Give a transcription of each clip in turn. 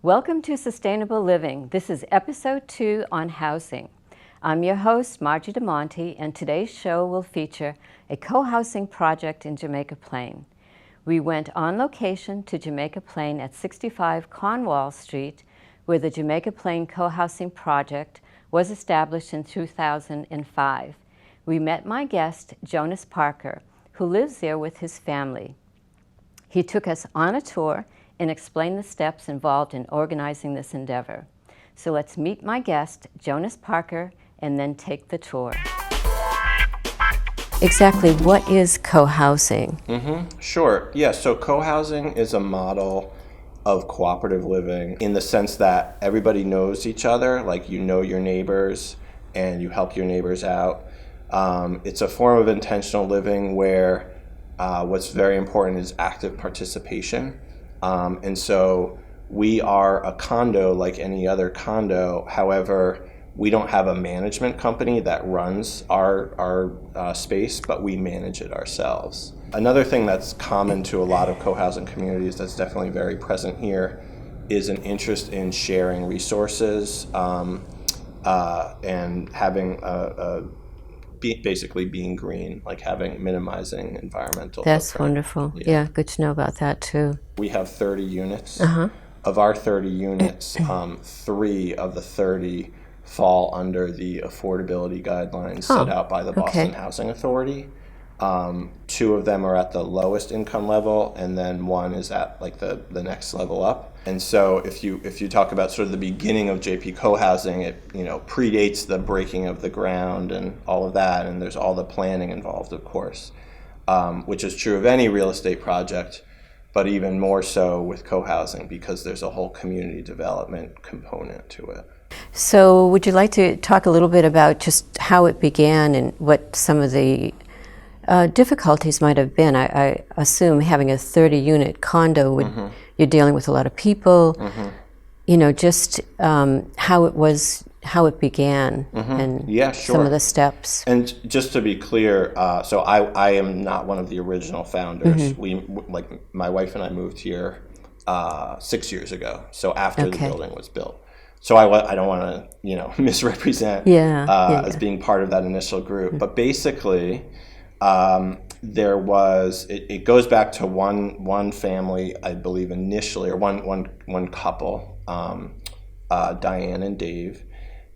Welcome to Sustainable Living. This is episode 2 on housing. I'm your host, Margie DiMonte, and today's show will feature a co-housing project in Jamaica Plain. We went on location to Jamaica Plain at 65 Cornwall Street, where the Jamaica Plain Co-Housing project was established in 2005. We met my guest, Jonas Parker, who lives there with his family. He took us on a tour and explain the steps involved in organizing this endeavor. So let's meet my guest, Jonas Parker, and then take the tour. Exactly what is co-housing? Sure. Yeah, so co-housing is a model of cooperative living in the sense that everybody knows each other, like you know your neighbors and you help your neighbors out. It's a form of intentional living where what's very important is active participation. And so we are a condo like any other condo. However, we don't have a management company that runs our space, but we manage it ourselves. Another thing that's common to a lot of co-housing communities that's definitely very present here is an interest in sharing resources and having basically being green, like minimizing environmental That's footprint. wonderful. Yeah, good to know about that too. We have 30 units. Of our 30 units, 3 of the 30 fall under the affordability guidelines set out by the Boston Housing Authority. 2 of them are at the lowest income level, and then 1 is at like the next level up. And so if you talk about sort of the beginning of JP co-housing, it predates the breaking of the ground and all of that, and there's all the planning involved, of course, which is true of any real estate project, but even more so with co-housing because there's a whole community development component to it. So would you like to talk a little bit about just how it began and what some of the difficulties might have been? I assume having a 30-unit condo, you're dealing with a lot of people, just how it began and some of the steps. And just to be clear, so I am not one of the original founders. My wife and I moved here 6 years ago, so after the building was built. So I don't want to misrepresent as being part of that initial group, but basically there was it goes back to one family, I believe, initially, or one couple, Diane and Dave,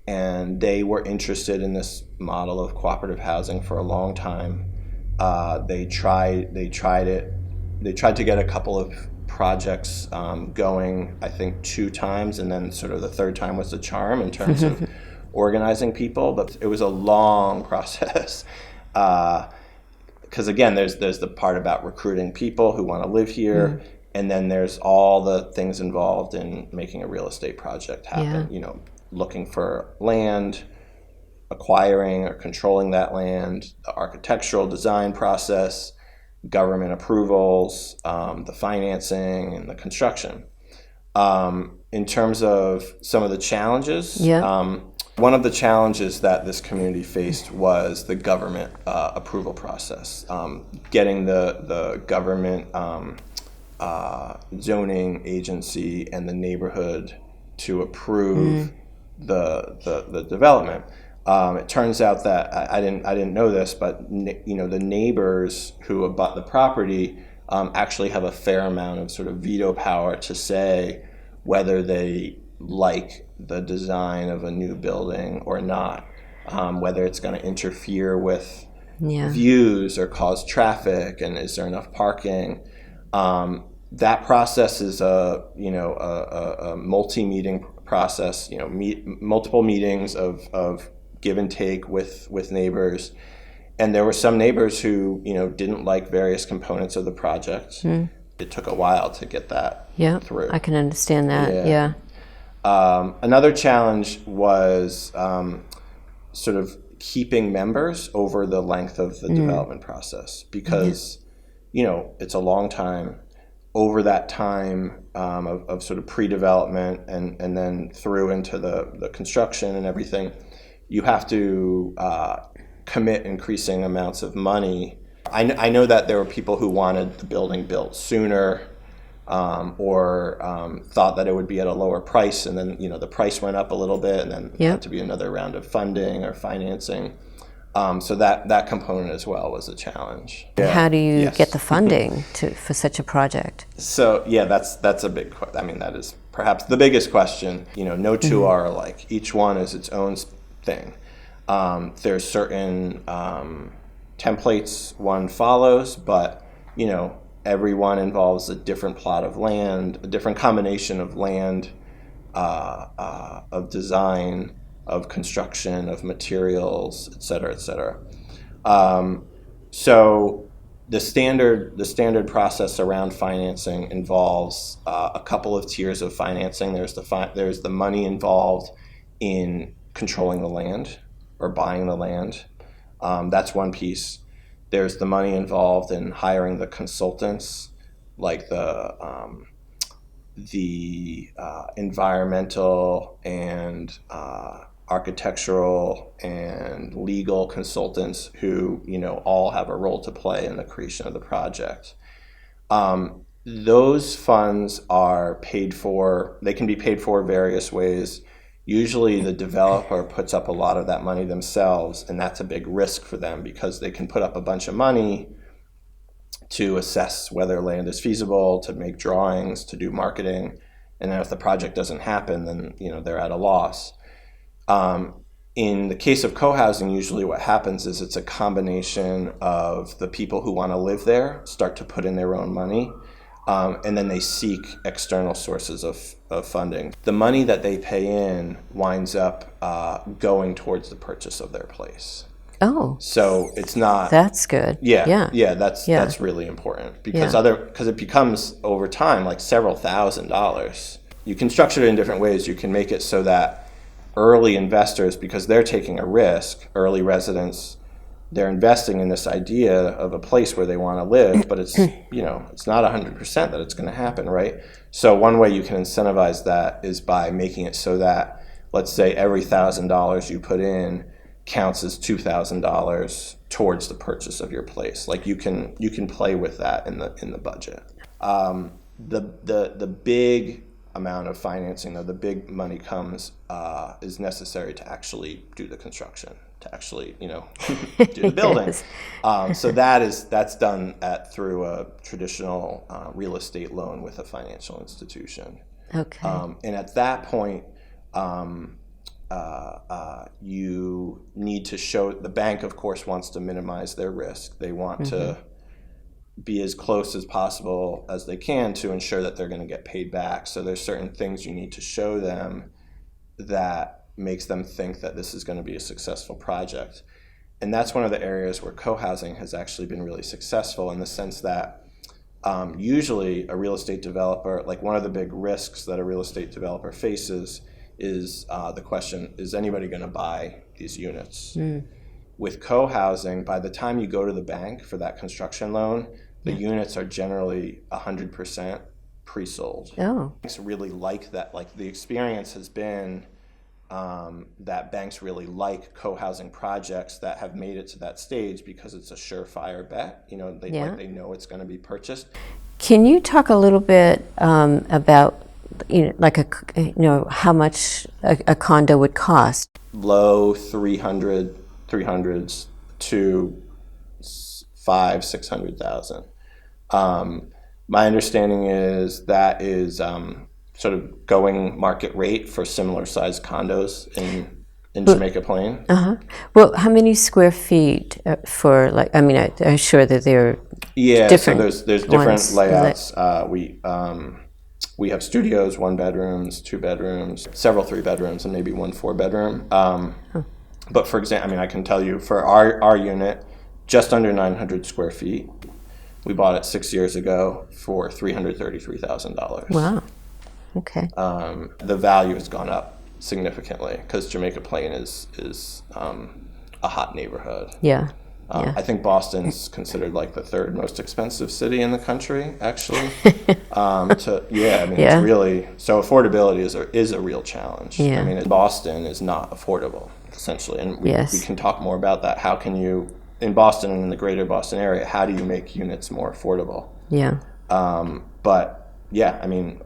and they were interested in this model of cooperative housing for a long time. They tried to get a couple of projects going, I think 2 times, and then sort of the third time was the charm in terms of organizing people, but it was a long process. Because again, there's the part about recruiting people who want to live here, and then there's all the things involved in making a real estate project happen. Looking for land, acquiring or controlling that land, the architectural design process, government approvals, the financing, and the construction. In terms of some of the challenges, one of the challenges that this community faced was the government approval process, getting the government zoning agency and the neighborhood to approve the development. It turns out that I didn't know this, but the neighbors who abut the property actually have a fair amount of sort of veto power to say whether they like the design of a new building or not, whether it's going to interfere with views or cause traffic, and is there enough parking. That process is a multi-meeting process, multiple meetings of give and take with neighbors. And there were some neighbors who didn't like various components of the project. It took a while to get that through. I can understand that. Another challenge was sort of keeping members over the length of the development process, because it's a long time. Over that time of sort of pre-development and then through into the construction and everything, you have to commit increasing amounts of money. I know that there were people who wanted the building built sooner, or thought that it would be at a lower price, and then the price went up a little bit, and then had to be another round of funding or financing. So that component as well was a challenge. How do you get the funding for such a project? So that's a big. I mean, that is perhaps the biggest question. No two are alike. Each one is its own thing. There's certain templates one follows, but every one involves a different plot of land, a different combination of land, of design, of construction, of materials, et cetera, et cetera. So the standard process around financing involves a couple of tiers of financing. There's the money involved in controlling the land or buying the land. That's one piece. There's the money involved in hiring the consultants, like the environmental and architectural and legal consultants who all have a role to play in the creation of the project. Those funds are paid for. They can be paid for various ways. Usually the developer puts up a lot of that money themselves, and that's a big risk for them because they can put up a bunch of money to assess whether land is feasible, to make drawings, to do marketing, and then if the project doesn't happen, then they're at a loss. In the case of co-housing, usually what happens is it's a combination of the people who want to live there start to put in their own money, and then they seek external sources of funding. The money that they pay in winds up going towards the purchase of their place. Oh, so it's not. That's good. That's really important because it becomes over time like several $1,000s. You can structure it in different ways. You can make it so that early investors, because they're taking a risk, early residents, they're investing in this idea of a place where they want to live, but it's it's not 100% that it's going to happen, right? So one way you can incentivize that is by making it so that, let's say, every $1,000 you put in counts as $2,000 towards the purchase of your place. Like you can play with that in the budget. The big amount of financing, though, the big money comes is necessary to actually do the construction, to actually do the building. Yes. So that's done through a traditional real estate loan with a financial institution. Okay. And at that point, you need to show, the bank of course wants to minimize their risk. They want to be as close as possible as they can to ensure that they're going to get paid back. So there's certain things you need to show them that makes them think that this is going to be a successful project. And that's one of the areas where co-housing has actually been really successful, in the sense that usually a real estate developer, like one of the big risks that a real estate developer faces is the question, is anybody going to buy these units? With co-housing, by the time you go to the bank for that construction loan, the units are generally 100% pre-sold. Oh. Banks really like that. Like the experience has been that banks really like co-housing projects that have made it to that stage because it's a surefire bet. They know it's going to be purchased. Can you talk a little bit about how much a condo would cost? Low 300s to 500,000-600,000. My understanding is that is sort of going market rate for similar sized condos in Jamaica Plain. Well, how many square feet for I'm sure that they're different. So there's different layouts. We have studios, 1 bedrooms, 2 bedrooms, several 3 bedrooms, and maybe 1 4 bedroom. But for example, I can tell you for our unit, just under 900 square feet, we bought it 6 years ago for $333,000. Wow. Okay. The value has gone up significantly because Jamaica Plain is a hot neighborhood. Yeah. I think Boston's considered like the 3rd most expensive city in the country, actually. It's really, so affordability is a real challenge. Yeah. Boston is not affordable, essentially, and we can talk more about that. How can you, in Boston and in the greater Boston area, how do you make units more affordable? Yeah. But yeah, I mean,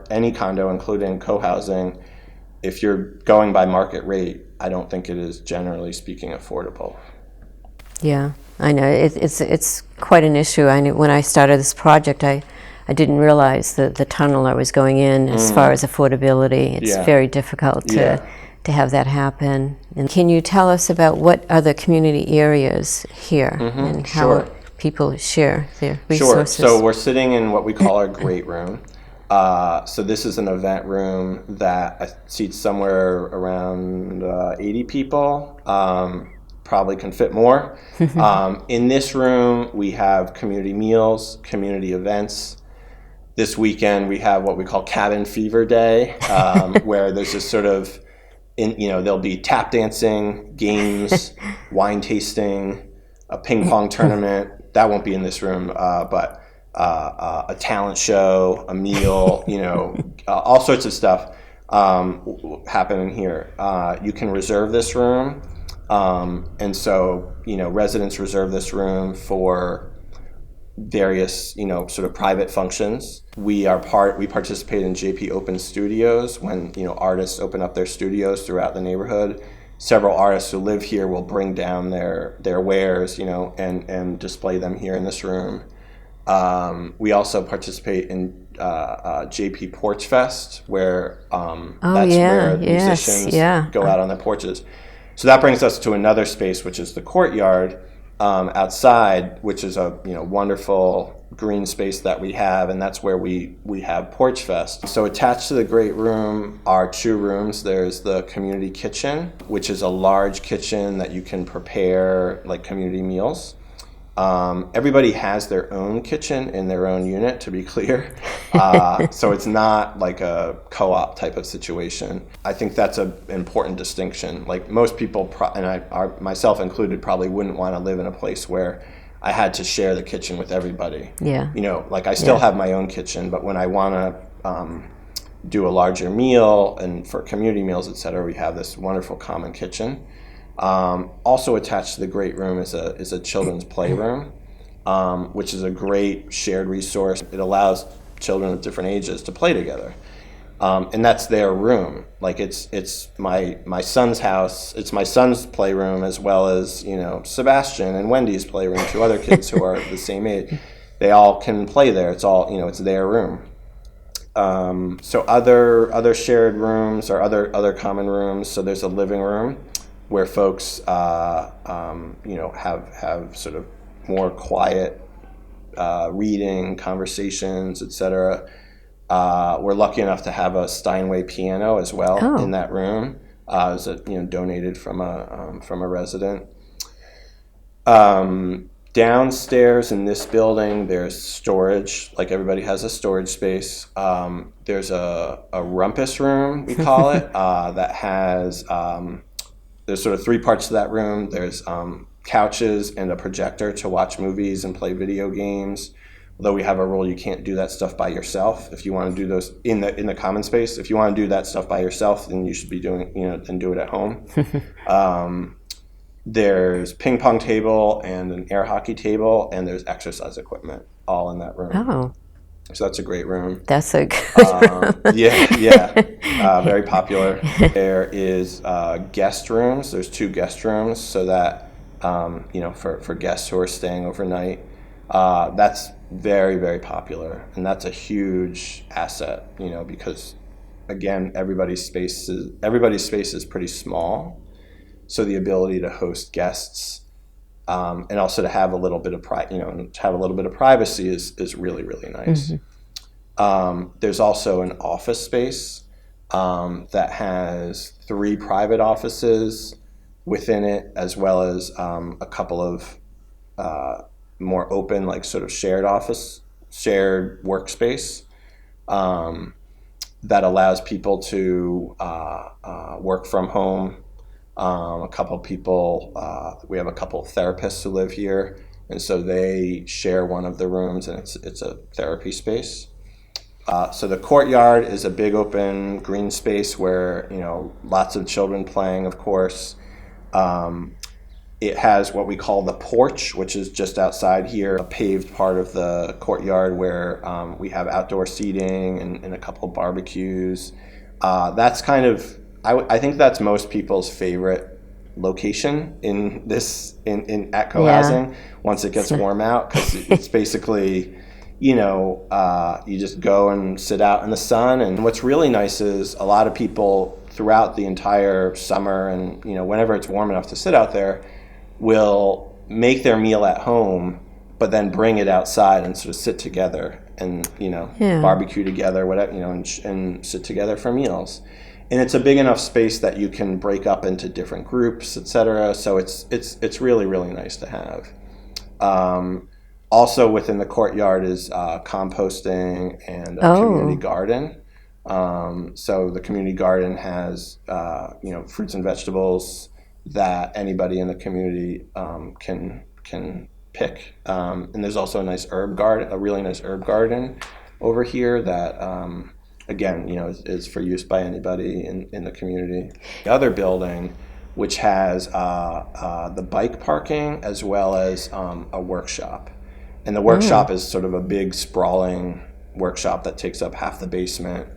any condo, including co-housing, if you're going by market rate, I don't think it is, generally speaking, affordable. Yeah, I know. It's quite an issue. I knew when I started this project, I didn't realize the tunnel I was going in as far as affordability. It's very difficult to have that happen. And can you tell us about what other community areas here and how people share their resources? Sure. So we're sitting in what we call our great room. So this is an event room that seats somewhere around 80 people. Probably can fit more. In this room, we have community meals, community events. This weekend, we have what we call Cabin Fever Day, where there's this sort of, there'll be tap dancing, games, wine tasting, a ping pong tournament. That won't be in this room, but a talent show, a meal, all sorts of stuff happening here. You can reserve this room. And so, residents reserve this room for various, sort of private functions. We participate in JP Open Studios when, artists open up their studios throughout the neighborhood. Several artists who live here will bring down their wares, and display them here in this room. We also participate in JP Porch Fest, where where musicians go out on their porches. So that brings us to another space, which is the courtyard outside, which is a wonderful green space that we have, and that's where we have Porch Fest. So attached to the great room are 2 rooms. There's the community kitchen, which is a large kitchen that you can prepare like community meals. Everybody has their own kitchen in their own unit, to be clear. So it's not like a co-op type of situation. I think that's an important distinction. Like most people, myself included, probably wouldn't want to live in a place where I had to share the kitchen with everybody. Yeah. I still have my own kitchen, but when I want to do a larger meal and for community meals, et cetera, we have this wonderful common kitchen. Also attached to the great room is a children's playroom, which is a great shared resource. It allows children of different ages to play together, and that's their room. Like it's my son's house. It's my son's playroom as well as Sebastian and Wendy's playroom. 2 other kids who are the same age. They all can play there. It's all it's their room. So other shared rooms or other common rooms. So there's a living room where folks, have sort of more quiet reading, conversations, etc. We're lucky enough to have a Steinway piano as well in that room. It was donated from a resident. Downstairs in this building, there's storage. Like everybody has a storage space. There's a rumpus room, we call it, that has. There's sort of 3 parts to that room. There's couches and a projector to watch movies and play video games. Although we have a rule, you can't do that stuff by yourself. If you want to do those in the common space, if you want to do that stuff by yourself, then you should be doing, then do it at home. There's ping pong table and an air hockey table, and there's exercise equipment all in that room. Oh. So that's a great room. That's a good room. Very popular. There is guest rooms. There's 2 guest rooms so that, for guests who are staying overnight. That's very, very popular. And that's a huge asset, because, again, everybody's space is pretty small. So the ability to host guests and also to have a little bit of privacy is really, really nice. There's also an office space that has 3 private offices within it, as well as a couple of more open, like sort of shared workspace that allows people to work from home. A couple people, we have a couple of therapists who live here, and so they share one of the rooms, and it's a therapy space. So the courtyard is a big open green space where lots of children playing, of course. It has what we call the porch, which is just outside here, a paved part of the courtyard where we have outdoor seating and a couple of barbecues. That's kind of, I think that's most people's favorite location in this at co-housing once it gets warm out, because it's basically, you just go and sit out in the sun. And what's really nice is a lot of people throughout the entire summer and whenever it's warm enough to sit out there will make their meal at home, but then bring it outside and sort of sit together and barbecue together, whatever, and sit together for meals. And it's a big enough space that you can break up into different groups, etc. So it's really, really nice to have. Also within the courtyard is composting and a community garden. So the community garden has fruits and vegetables that anybody in the community can pick. And there's also a really nice herb garden over here that again, is for use by anybody in the community. The other building, which has the bike parking as well as a workshop. And the workshop is sort of a big sprawling workshop that takes up half the basement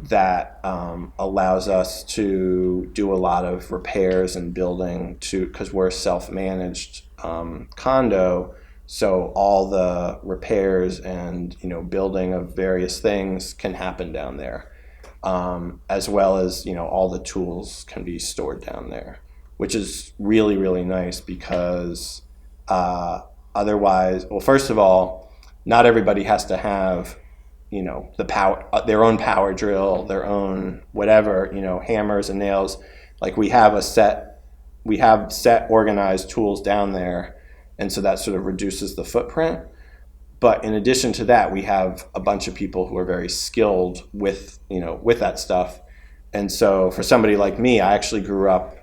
that allows us to do a lot of repairs and building because we're a self-managed condo. So all the repairs and building of various things can happen down there, as well as all the tools can be stored down there, which is really, really nice because otherwise, well, first of all, not everybody has to have the power, their own power drill, their own whatever, hammers and nails. Like we have set organized tools down there. And so that sort of reduces the footprint. But in addition to that, we have a bunch of people who are very skilled with that stuff. And so for somebody like me, I actually grew up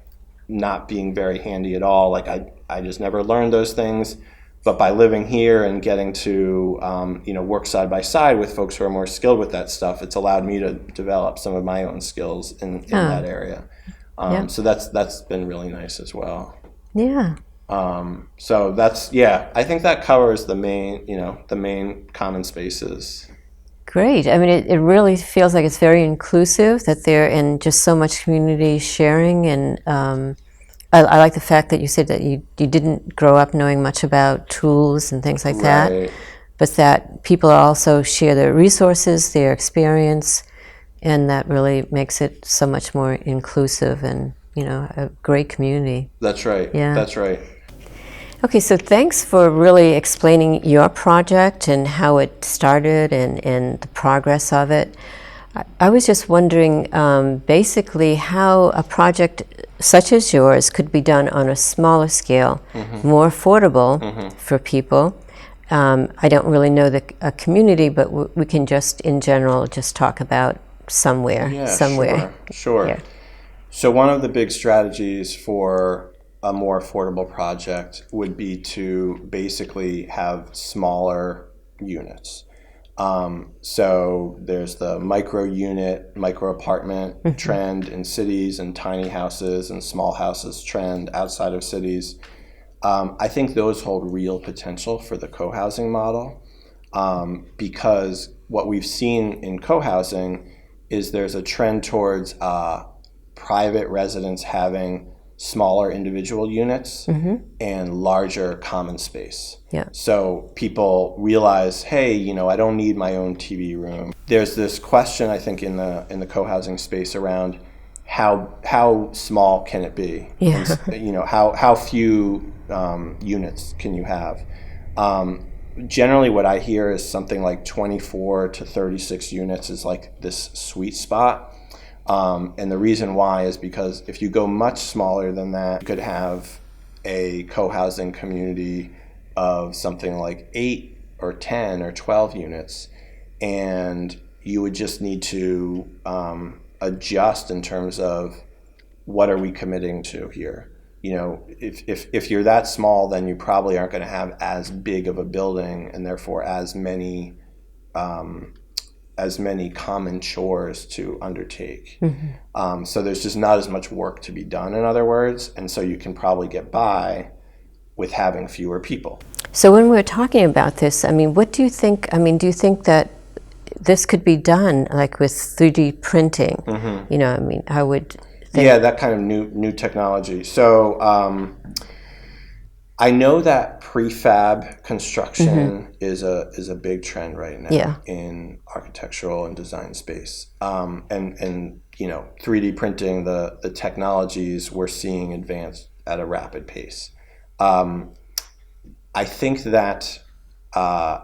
not being very handy at all. Like I just never learned those things. But by living here and getting to work side by side with folks who are more skilled with that stuff, it's allowed me to develop some of my own skills in that area. So that's been really nice as well. Yeah. So I think that covers the main common spaces. Great. I mean, it really feels like it's very inclusive, that they're in just so much community sharing. And I like the fact that you said that you didn't grow up knowing much about tools and things like that, but that people also share their resources, their experience, and that really makes it so much more inclusive and, a great community. That's right. Yeah. That's right. Okay, so thanks for really explaining your project and how it started and the progress of it. I was just wondering basically how a project such as yours could be done on a smaller scale, more affordable for people. I don't really know a community, but we can just in general just talk about somewhere. Sure. Yeah. So one of the big strategies for a more affordable project would be to basically have smaller units. So there's the micro unit, micro apartment trend in cities, and tiny houses and small houses trend outside of cities. I think those hold real potential for the co-housing model, because what we've seen in co-housing is there's a trend towards private residents having smaller individual units and larger common space. Yeah. So people realize, hey, I don't need my own TV room. There's this question, I think, in the co-housing space around how small can it be? Yeah. And, how few units can you have? Generally, what I hear is something like 24 to 36 units is like this sweet spot. And the reason why is because if you go much smaller than that, you could have a co-housing community of something like 8 or 10 or 12 units, and you would just need to adjust in terms of what are we committing to here. If you're that small, then you probably aren't going to have as big of a building and therefore as many as many common chores to undertake. So there's just not as much work to be done, in other words, and so you can probably get by with having fewer people. So when we're talking about this, I mean, what do you think? I mean, do you think that this could be done like with 3D printing? You know, I mean, I would think. Yeah, that kind of new technology. So I know that prefab construction is a big trend right now in architectural and design space. And you know, 3D printing, the technologies we're seeing advance at a rapid pace. I think that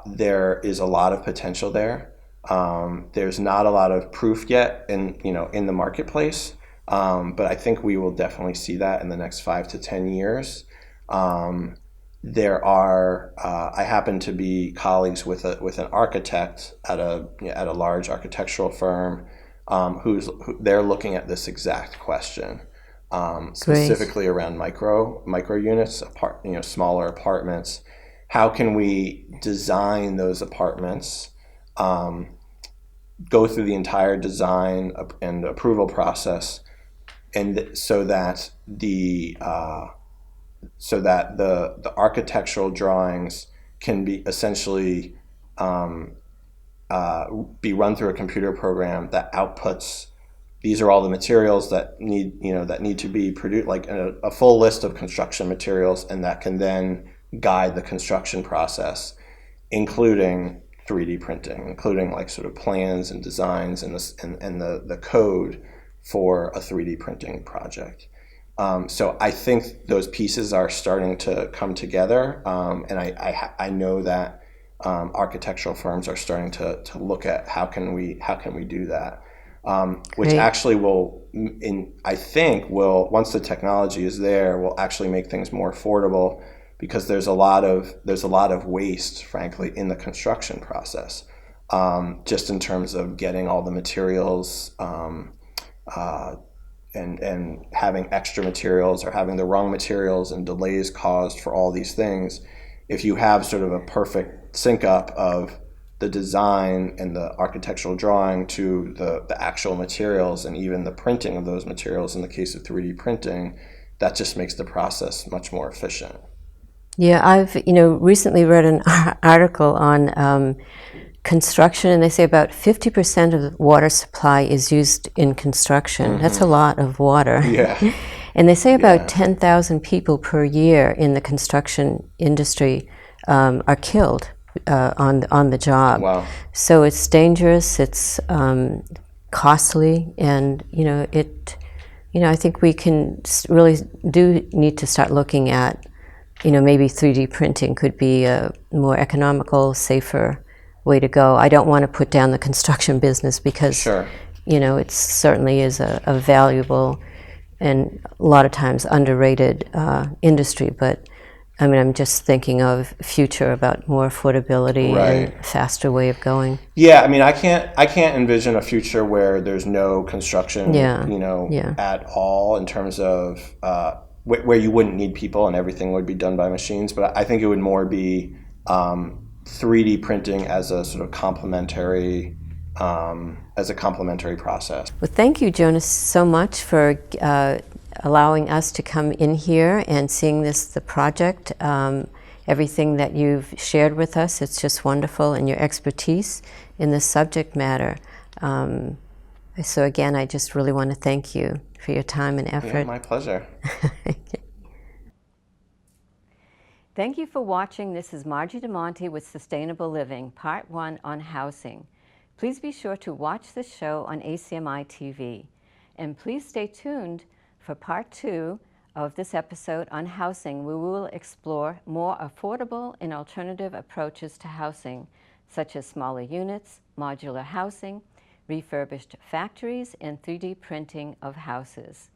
there is a lot of potential there. There's not a lot of proof yet in the marketplace, but I think we will definitely see that in the next 5 to 10 years. There are I happen to be colleagues with an architect at a large architectural firm they're looking at this exact question. Specifically around micro units, smaller apartments. How can we design those apartments, go through the entire design and approval process, and so that the architectural drawings can be essentially be run through a computer program that outputs. These are all the materials that need to be produced, like a full list of construction materials, and that can then guide the construction process, including 3D printing, including like sort of plans and designs and the code for a 3D printing project. So I think those pieces are starting to come together, and I know that architectural firms are starting to look at how can we do that. Which actually I think once the technology is there, will actually make things more affordable, because there's a lot of waste, frankly, in the construction process, just in terms of getting all the materials and having extra materials or having the wrong materials and delays caused for all these things. If you have sort of a perfect sync up of the design and the architectural drawing to the actual materials and even the printing of those materials in the case of 3D printing, that just makes the process much more efficient. Yeah, I've recently read an article on construction, and they say about 50% of the water supply is used in construction. That's a lot of water. Yeah. And they say about 10,000 people per year in the construction industry are killed on the job. Wow. So it's dangerous, it's costly, and I think we can really do need to start looking at maybe 3D printing could be a more economical, safer way to go. I don't want to put down the construction business, because it certainly is a valuable and a lot of times underrated industry, but I mean, I'm just thinking of future about more affordability and faster way of going. Yeah, I mean, I can't envision a future where there's no construction, at all, in terms of where you wouldn't need people and everything would be done by machines. But I think it would more be 3D printing as a sort of complementary process. Well, thank you, Jonas, so much for allowing us to come in here and seeing the project, everything that you've shared with us. It's just wonderful, and your expertise in this subject matter. So again, I just really want to thank you for your time and effort. Yeah, my pleasure. Thank you for watching. This is Margie DiMonte with Sustainable Living, Part 1 on housing. Please be sure to watch the show on ACMI TV. And please stay tuned for Part 2 of this episode on housing, where we will explore more affordable and alternative approaches to housing, such as smaller units, modular housing, refurbished factories, and 3D printing of houses.